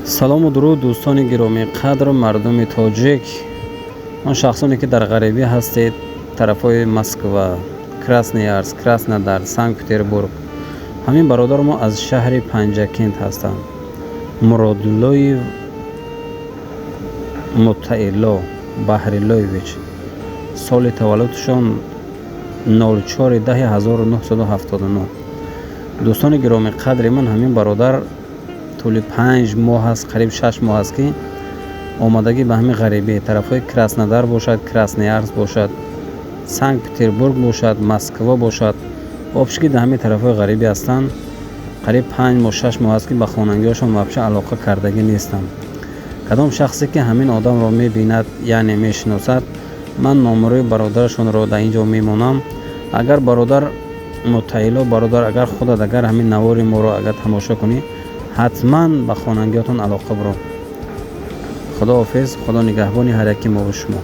سلام و درود دوستان گرامی قدر و مردم تاجیک. آن شخصانی که در غریبی هستید طرفای مسکو، کراسنویارسک، کراسنودار، سانت پترزبورگ. همین برادر ما از شهر پنجکند هستند. مرادلوی متعیلو بحریلویویچ. سال تولدشان 04/10/1979. دوستان گرامی قدر من، همین برادر طول 5 ماه است، قریب 6 ماه است که آمدگی به همین غریبی طرفای کراسنودار باشد، کراسنویارسک باشد، سانت پترزبورگ باشد، مسکو باشد، آبشگی در همین طرفای غریبی هستند. قریب 5 ماه 6 ماه است که به خانگیشان واقعا علاقه کردگی نیستم. کدام شخصی که همین آدم را میبیند یعنی میشناسد، من نامروی برادرشون را در اینجا میمونم. اگر برادر متعیلو برادر، اگر خودت اگر همین نواری ما را اگر تماشا کنی، حتما به خوانندگیاتون علاقه برو. خدا حافظ، خدا نگهبانی هر یکی ما و شما.